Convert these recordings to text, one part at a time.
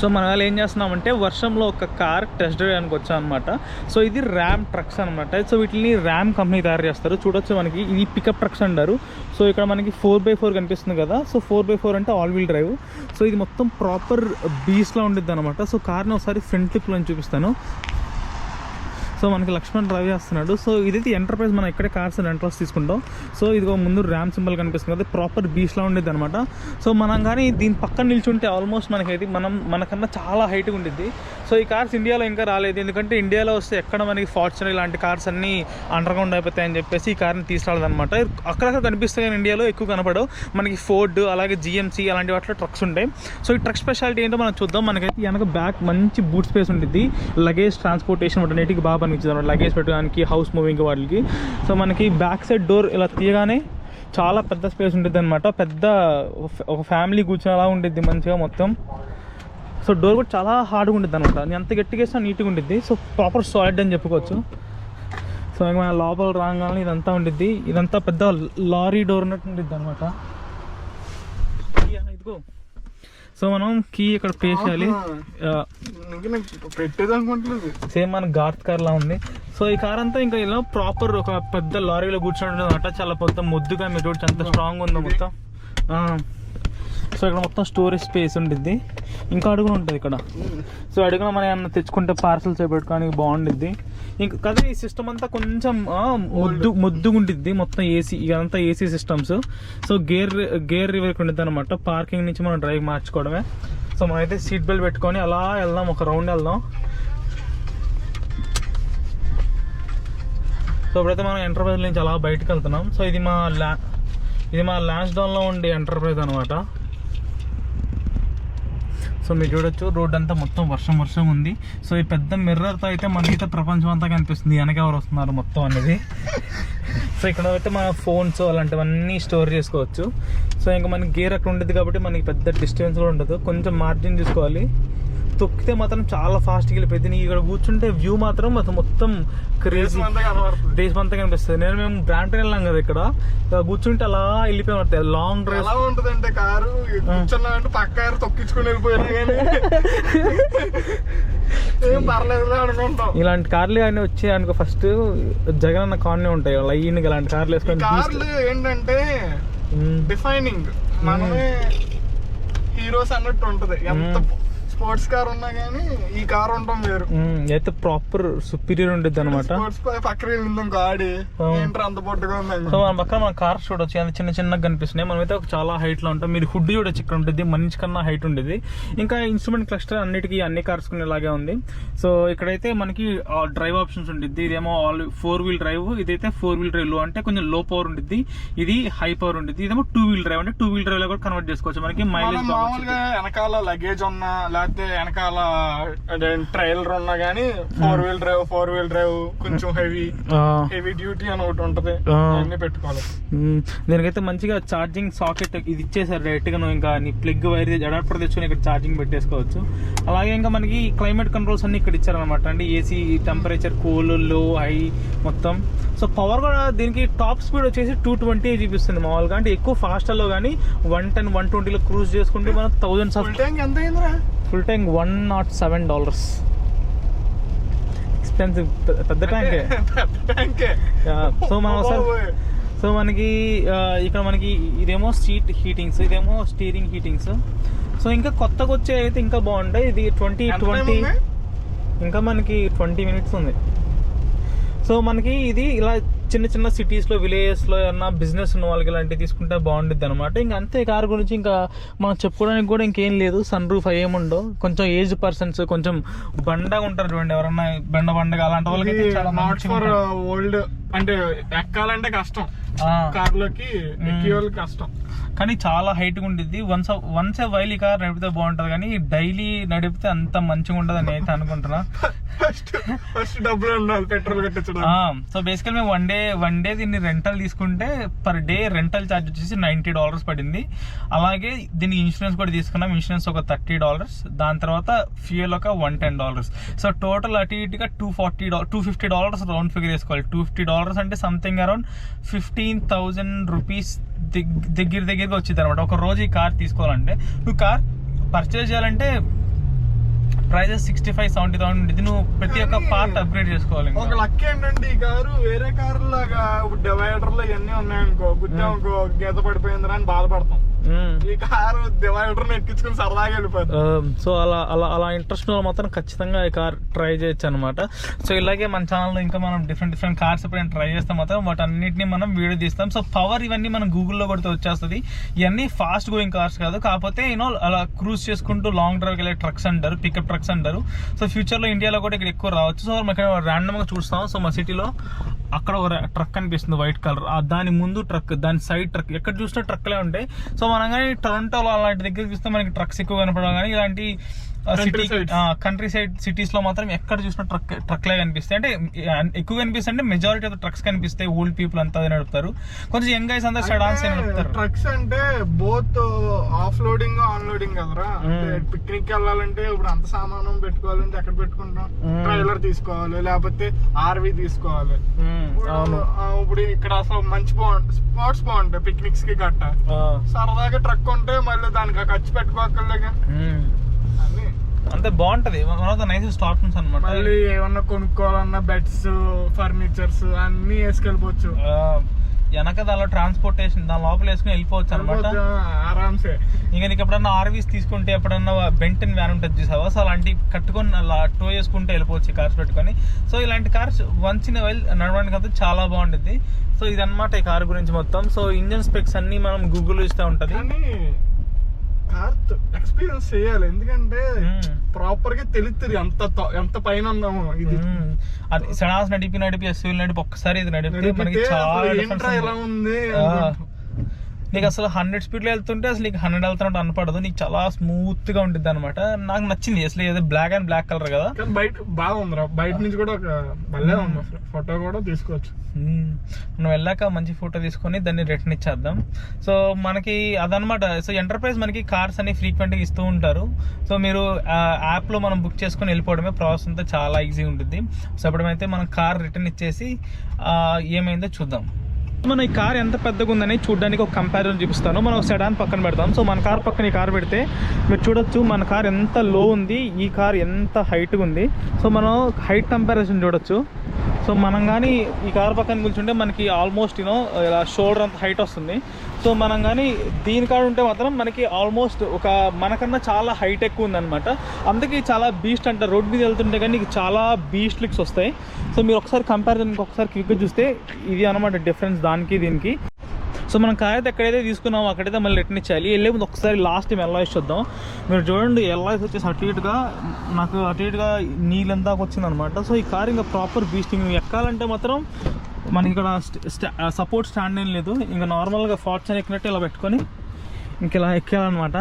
So మనం వాళ్ళు ఏం చేస్తున్నామంటే వర్షంలో ఒక కార్ టెస్ట్ డ్రైవ్కి వచ్చాం అనమాట. సో ఇది ర్యామ్ ట్రక్స్ అనమాట. సో వీటిని ర్యామ్ కంపెనీ తయారు చేస్తారు. చూడొచ్చు మనకి ఇది పికప్ ట్రక్స్ అంటారు. సో ఇక్కడ మనకి 4x4 కనిపిస్తుంది కదా. సో 4x4 అంటే ఆల్ వీల్ డ్రైవ్. సో ఇది మొత్తం ప్రాపర్ బీస్లా ఉండిద్ది అనమాట. సో కార్ని ఒకసారి ఫ్రంట్ లుక్లో చూపిస్తాను. సో మనకి లక్ష్మణ్ డ్రైవ్ చేస్తున్నాడు. సో ఇదైతే ఎంటర్ప్రైజ్, మనం ఇక్కడే కార్స్ రెంటల్స్ తీసుకుంటాం. సో ఇదిగో ముందు ర్యామ్ సింబల్ కనిపిస్తుంది కదా, ప్రాపర్ బీచ్లా ఉండేది అనమాట. సో మనం కానీ దీని పక్కన నిల్చుంటే ఆల్మోస్ట్ మనకైతే మనకన్నా చాలా హైట్గా ఉండిద్ది. సో ఈ కార్స్ ఇండియాలో ఇంకా రాలేదు, ఎందుకంటే ఇండియాలో వస్తే ఎక్కడ మనకి ఫార్చునర్ ఇలాంటి కార్స్ అన్నీ అండర్ గ్రౌండ్ అయిపోతాయని చెప్పేసి ఈ కార్ని తీసుకురాలేదన్నమాట. అక్కడక్కడ కనిపిస్తాయి కానీ ఇండియాలో ఎక్కువ కనపడవు. మనకి ఫోర్డ్ అలాగే జిఎంసీ అలాంటి వాటిలో ట్రక్స్ ఉంటాయి. సో ఈ ట్రక్ స్పెషాలిటీ ఏంటో మనం చూద్దాం. మనకైతే వెనక బ్యాక్ మంచి బూట్ స్పేస్ ఉంటుంది, లగేజ్ ట్రాన్స్పోర్టేషన్ వాటన్నిటికి బాగా పనిచేస్తుంది, లగేజ్ పెట్టడానికి, హౌస్ మూవింగ్ వాటికి. సో మనకి బ్యాక్ సైడ్ డోర్ ఇలా తీయగానే చాలా పెద్ద స్పేస్ ఉంటుంది అనమాట. పెద్ద ఒక ఫ్యామిలీ కూర్చొని ఉంటుంది మంచిగా మొత్తం. సో డోర్ కూడా చాలా హార్డ్గా ఉంటుంది అనమాట. నేను ఎంత గట్టిగా వేసినా నీట్గా ఉంటుంది. సో ప్రాపర్ సాలిడ్ అని చెప్పుకోవచ్చు. సో మన లోపల రాగానే ఇదంతా ఉంటుంది. ఇదంతా పెద్ద లారీ డోర్ ఉన్నట్టు ఉంటుంది అనమాట. ఇదిగో సో మనం కీ ఇక్కడ పే చేయాలి. సేమ్ మన గార్త్ కార్ లా ఉంది. సో ఈ కార్ అంతా ఇంకా ఇలా ప్రాపర్ ఒక పెద్ద లారీలో కూర్చొని అనమాట. చాలా మొత్తం ముద్దుగా మీరు చూడచ్చు ఎంత స్ట్రాంగ్ ఉందో మొత్తం. సో ఇక్కడ మొత్తం స్టోరేజ్ స్పేస్ ఉంటుంది. ఇంకా అడుగున ఉంటుంది ఇక్కడ. సో అడుగున మనం ఏమన్నా తెచ్చుకుంటే పార్సల్స్ పెట్టుకోవడానికి బాగుంటుంది. ఇంకా కదా ఈ సిస్టమ్ అంతా కొంచెం ముద్దుగా ఉంటుంది మొత్తం. ఏసీ ఇదంతా ఏసీ సిస్టమ్స్. సో గేర్ రివర్క్ ఉంటుంది అనమాట. పార్కింగ్ నుంచి మనం డ్రైవ్ మార్చుకోవడమే. సో మనమైతే సీట్ బెల్ట్ పెట్టుకొని అలా వెళ్దాం, ఒక రౌండ్ వెళ్దాం. సో ఇప్పుడైతే మనం ఎంటర్ప్రైజ్ నుంచి అలా బయటకు వెళ్తున్నాం. సో ఇది మా లాంచ్ డౌన్లో ఉండే ఎంటర్ప్రైజ్ అనమాట. సో మీరు చూడొచ్చు రోడ్ అంతా మొత్తం వర్షం ఉంది. సో ఈ పెద్ద మిర్రర్తో అయితే మనకైతే ప్రపంచం అంతా కనిపిస్తుంది, వెనక ఎవరు వస్తున్నారు మొత్తం అనేది. సో ఇక్కడ అయితే మన ఫోన్స్ అలాంటివన్నీ స్టోర్ చేసుకోవచ్చు. సో ఇంకా మనకి గేర్ అక్కడ ఉండేది కాబట్టి మనకి పెద్ద డిస్టెన్స్ కూడా ఉండదు, కొంచెం మార్జిన్ తీసుకోవాలి. తొక్కితే మాత్రం చాలా ఫాస్ట్గా వెళ్ళిపోయింది. ఇక్కడ కూర్చుంటే వ్యూ మాత్రం మొత్తం క్రేజీ, దేశం అంతా కనిపిస్తుంది. మేము బ్రాండ్ వెళ్ళాం కదా, ఇక్కడ కూర్చుంటే అలా వెళ్ళిపోయి లాంగ్ డ్రైవ్. ఎలా ఉంటదంటే కారు కూర్చున్నామంటే పక్క కారు తొక్కించుకుని వెళ్ళిపోయినా కానీ ఏం పర్లేదు అనుకుంటాం. ఇలాంటి కార్లు కానీ వచ్చాయి అనుకో, ఫస్ట్ జగన్ అన్న కార్నే ఉంటాయి లైన్. ఇలాంటి కార్లు వేసుకొని కార్లు ఏంటంటే డిఫైనింగ్ మనమే హీరోస్ అన్నట్టు ఉంటది. ఎంత స్పోర్ట్స్ కార్ ఉన్నా కానీ ఈ కార్ ఉండటం వేరు. అయితే ప్రాపర్ సుపీరియర్ ఉంటుంది అనమాట. పక్కన గాడి అంత పొట్టుగా ఉంది. సో మన పక్కన మన కార్స్ చూడొచ్చు, చిన్న చిన్నగా కనిపిస్తున్నాయి. మనమైతే ఒక చాలా హైట్ లో ఉంటాం. మీరు హుడ్ చూడొచ్చు, ఇక్కడ ఉంటుంది మనిషి కన్నా హైట్ ఉండేది. ఇంకా ఇన్స్ట్రుమెంట్ క్లస్టర్ అన్నిటికీ అన్ని కార్స్ ఇలాగే ఉంది. సో ఇక్కడైతే మనకి డ్రైవ్ ఆప్షన్స్ ఉంటుంది. ఇదేమో 4-wheel డ్రైవ్, ఇదైతే 4-wheel డ్రైవ్ లో అంటే కొంచెం లో పవర్ ఉంటుంది. ఇది హై పవర్ ఉంటుంది. ఇదేమో 2-wheel డ్రైవ్ అంటే 2-wheel డ్రైవ్ లో కూడా కన్వర్ట్ చేసుకోవచ్చు. మనకి మైలేజ్ వెనకాల లగేజ్ ఉన్నా లేకపోతే వెనకాల ట్రైలర్ ఉన్నా గానీ 4-wheel డ్రైవ్ కొంచెం హెవీ డ్యూటీ అని ఒకటి ఉంటది, అన్ని పెట్టుకోవాలి. దీనికైతే మంచిగా ఛార్జింగ్ సాకెట్ ఇది ఇచ్చేసారు డైరెక్ట్ గా. ఇంకా నీ ప్లగ్ వైర్ అడాప్టర్ తెచ్చుకొని ఇక్కడ ఛార్జింగ్ పెట్టేసుకోవచ్చు. అలాగే ఇంకా మనకి క్లైమేట్ కంట్రోల్స్ అన్ని ఇక్కడ ఇచ్చారనమాట. అంటే ఏసీ టెంపరేచర్, కూల్, లో, హై మొత్తం. సో పవర్ కూడా దీనికి టాప్ స్పీడ్ వచ్చేసి 220 చూపిస్తుంది మామూలుగా. అంటే ఎక్కువ ఫాస్ట్ లో కానీ 110, 120లో క్రూజ్ చేసుకుంటే మనం thousands of. Full tank $107. Expensive, పెద్ద ట్యాంకే. సో మనకి ఇక్కడ మనకి ఇదేమో సీట్ హీటింగ్స్, ఇదేమో స్టీరింగ్ హీటింగ్స్. సో ఇంకా కొత్తగా వచ్చే అయితే ఇంకా బాగుంటాయి. ఇది 20 ఇంకా మనకి 20 minutes ఉంది. సో మనకి ఇది ఇలా చిన్న చిన్న సిటీస్లో, విలేజెస్లో ఏమన్నా బిజినెస్ ఉన్న వాళ్ళకి ఇలాంటివి తీసుకుంటే బాగుంటుంది అనమాట. ఇంకా అంతే. కార్ గురించి ఇంకా మనం చెప్పుకోవడానికి కూడా ఇంకేం లేదు. సన్ రూఫ్ ఏముండవు. కొంచెం ఏజ్ పర్సన్స్, కొంచెం బండగా ఉంటారు చూడండి, ఎవరన్నా బండగా అలాంటి వాళ్ళకి ఓల్డ్ అంటే ఎక్కాలంటే కష్టం, కార్లోకి ఎక్కే వాళ్ళకి కష్టం. కానీ చాలా హైట్గా ఉంటుంది. వన్స్ ఏ వైల్ ఈ కార్ నడిపితే బాగుంటుంది, కానీ డైలీ నడిపితే అంత మంచిగా ఉంటుంది అని అయితే అనుకుంటున్నా. ఫస్ట్ డబ్బులు ఉండాలి పెట్రోల్ కట్టించడం. సో బేసికల్ మేము వన్ డే దీన్ని రెంటల్ తీసుకుంటే పర్ డే రెంటల్ ఛార్జ్ వచ్చేసి $90 పడింది. అలాగే దీనికి ఇన్సూరెన్స్ కూడా తీసుకున్నాం. ఇన్సూరెన్స్ ఒక $30, దాని తర్వాత ఫ్యూయల్ ఒక $110. సో టోటల్ అటు ఇటుగా $250 రౌండ్ ఫిగర్ వేసుకోవాలి. $250 అంటే సంథింగ్ అరౌండ్ 15,000 రూపీస్ దగ్గరగా వచ్చింది అనమాట ఒక రోజు ఈ కార్ తీసుకోవాలంటే. నువ్వు కార్ పర్చేజ్ చేయాలంటే ప్రైజెస్ 65,000-70,000 ఉంటుంది. నువ్వు ప్రతి ఒక్క పార్ట్ అప్గ్రేడ్ చేసుకోవాలి. ఒక లక్ ఏంటంటే ఈ కారు వేరే కారు లాగా డివైడర్లు ఇవన్నీ ఉన్నాయనుకో, గుద్దామనుకో గీత పడిపోయిందిరా అని బాధపడతాం. ఈ కారు డివైడర్ ఎక్కించుకుని సరదాగా వెళ్ళిపోతుంది. సో అలా ఇంట్రెస్ట్ మాత్రం ఖచ్చితంగా ఈ కార్ ట్రై చేయొచ్చు అనమాట. సో ఇలాగే మన ఛానల్లో ఇంకా మనం డిఫరెంట్ కార్స్ ఎప్పుడైనా ట్రై చేస్తాం మాత్రం వాటన్నిటిని మనం వీడియో తీస్తాం. సో పవర్ ఇవన్నీ మనం గూగుల్లో కొడితే వచ్చేస్తుంది. ఇవన్నీ ఫాస్ట్ గోయింగ్ కార్స్ కాదు, కాకపోతే అలా క్రూజ్ చేసుకుంటూ లాంగ్ డ్రైవ్కి వెళ్ళే ట్రక్స్ అంటారు, పికప్ ట్రక్స్ అంటారు. సో ఫ్యూచర్లో ఇండియాలో కూడా ఇక్కడ ఎక్కువ రావచ్చు. సో మనం ఇక్కడ ర్యాండమ్గా చూస్తాం. సో మా సిటీలో అక్కడ ఒక ట్రక్ కనిపిస్తుంది వైట్ కలర్, దాని ముందు ట్రక్, దాని సైడ్ ట్రక్, ఎక్కడ చూసినా ట్రక్లే ఉంటాయి. సో మనం కానీ టొరంటోలో అలాంటి దగ్గర చూస్తే మనకి ట్రక్స్ ఎక్కువ కనపడడం, కానీ ఇలాంటి కంట్రీ సైడ్ సిటీస్ లో మాత్రం ఎక్కడ చూసినా ట్రక్లే కనిపిస్తాయి. అంటే ఎక్కువ కనిపిస్తాయి అంటే మెజారిటీ ఆఫ్ ట్రక్స్ కనిపిస్తాయి. ఓల్డ్ పీపుల్ అంతా అదే నడుపుతారు, కొంచెం యంగ్ గైస్ అందరూ సెడాన్స్ నడుపుతారు. ట్రక్స్ అంటే both of loading on loading కదరా. పిక్నిక్ వెళ్ళాలంటే ఇప్పుడు అంత సామానం పెట్టుకోవాలంటే ఎక్కడ పెట్టుకుంటాం, ట్రైలర్ తీసుకోవాలి, లేకపోతే ఆర్వీ తీసుకోవాలి. ఇప్పుడు ఇక్కడ అసలు మంచి స్పాట్స్ బాగుంటాయి పిక్నిక్స్ కి గట్ట. సరదాగా ట్రక్ ఉంటే మళ్ళీ దానికి ఖర్చు పెట్టుకోకర్లేగా, అంతే బాగుంటది. One of the nicest options అన్నమాట. మళ్ళీ ఏమన్నా కొనుక్కోవాలన్నా బెడ్స్, ఫర్నిచర్స్ అన్ని వేసుకెళ్ళిపోవచ్చు. వెనక దానిలో ట్రాన్స్పోర్టేషన్ దాని లోపల వేసుకుని వెళ్ళిపోవచ్చు అనమాట ఆరామ్సే. ఇంకా నీకు ఎప్పుడన్నా ఆర్వీస్ తీసుకుంటే ఎప్పుడన్నా బెంటన్ వ్యాన్ ఉంటుంది చూసావా, సో అలాంటి కట్టుకొని అలా టో చేసుకుంటే వెళ్ళిపోవచ్చు కార్స్ పెట్టుకొని. సో ఇలాంటి కార్స్ వన్స్ ఇన్ వైల్ నడవడానికి అంతా చాలా బాగుంటుంది. సో ఇదన్నమాట ఈ కార్ గురించి మొత్తం. సో ఇంజన్ స్పెక్స్ అన్ని మనం గూగుల్లో ఇస్తూ ఉంటుంది. కార్ ఎక్స్పీరియన్స్ చేయాలి, ఎందుకంటే ప్రాపర్ గా తెలుస్తుంది ఎంత పైన ఉన్నాము. ఇది సెడాన్స్ నడిపి ఎస్యూవీలు నడిపి ఒక్కసారి ఇది నడిపి మనకి చాలా ఎలా ఉంది. నీకు అసలు 100 స్పీడ్ లో వెళ్తుంటే అసలు నీకు 100 వెళ్తున్నట్టు అనపడదు, నీకు చాలా స్మూత్ గా ఉంటుంది అనమాట. నాకు నచ్చింది అసలు, ఏదో బ్లాక్ అండ్ బ్లాక్ కలర్ కదా, బయట బాగుందిరా. బయట నుంచి కూడా ఒక భలే ఉంది, అసలు ఫోటో కూడా తీసుకోవచ్చు. మనం వెళ్ళాక మంచి ఫోటో తీసుకొని దాన్ని రిటర్న్ ఇచ్చేద్దాం. సో మనకి అదనమాట. సో ఎంటర్ప్రైజ్ మనకి కార్స్ అన్ని ఫ్రీక్వెంట్ గా ఇస్తూ ఉంటారు. సో మీరు యాప్ లో మనం బుక్ చేసుకొని వెళ్ళిపోవడమే, ప్రాసెస్ అంతా చాలా ఈజీ ఉంటుంది. సో అప్పుడైతే మనం కార్ రిటర్న్ ఇచ్చేసి ఏమైందో చూద్దాం. మన ఈ కార్ ఎంత పెద్దగా ఉందని చూడడానికి ఒక కంపారిజన్ చూపిస్తాను. మనం సెడాన్ పక్కన పెడతాం. సో మన కార్ పక్కన ఈ కార్ పెడితే మీరు చూడొచ్చు మన కార్ ఎంత లో ఉంది, ఈ కార్ ఎంత హైట్గా ఉంది. సో మనం హైట్ కంపారిజన్ చూడొచ్చు. సో మనం కానీ ఈ కార్ పక్కన కూర్చుంటే మనకి ఆల్మోస్ట్ ఇలా షోల్డర్ అంత హైట్ వస్తుంది. సో మనం కానీ దీని కాడ ఉంటే మాత్రం మనకి ఆల్మోస్ట్ ఒక మనకన్నా చాలా హైట్ ఎక్కువ ఉందన్నమాట. అందుకే చాలా బీస్ట్ అంటారు. రోడ్ మీద వెళ్తుంటే కానీ నీకు చాలా బీస్ట్ లుక్స్ వస్తాయి. సో మీరు ఒకసారి కంపారిజన్కి ఒకసారి క్విక్గా చూస్తే ఇది అనమాట డిఫరెన్స్ దానికి దీనికి. సో మనం కార్ అయితే ఎక్కడైతే తీసుకున్నామో అక్కడైతే మళ్ళీ రిటర్న్ ఇచ్చేయాలి. వెళ్ళే ముందు ఒకసారి లాస్ట్ టైం ఎల్ఐస్ చూద్దాం. మీరు చూడండి ఎల్ఐస్ వచ్చేసి అటు ఇటుగా నాకు అటు ఇటుగా నీళ్ళందాక వచ్చిందనమాట. సో ఈ కార్ ఇంకా ప్రాపర్ బీస్టింగ్ ఎక్కాలంటే మాత్రం మనకి ఇక్కడ సపోర్ట్ స్టాండ్ ఏం లేదు, ఇంకా నార్మల్గా ఫార్చ్యూన్ ఎక్కినట్టు ఇలా పెట్టుకొని ఇంక ఇలా ఎక్కాలన్నమాట.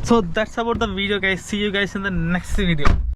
So that's about the video guys. See you guys in the next video.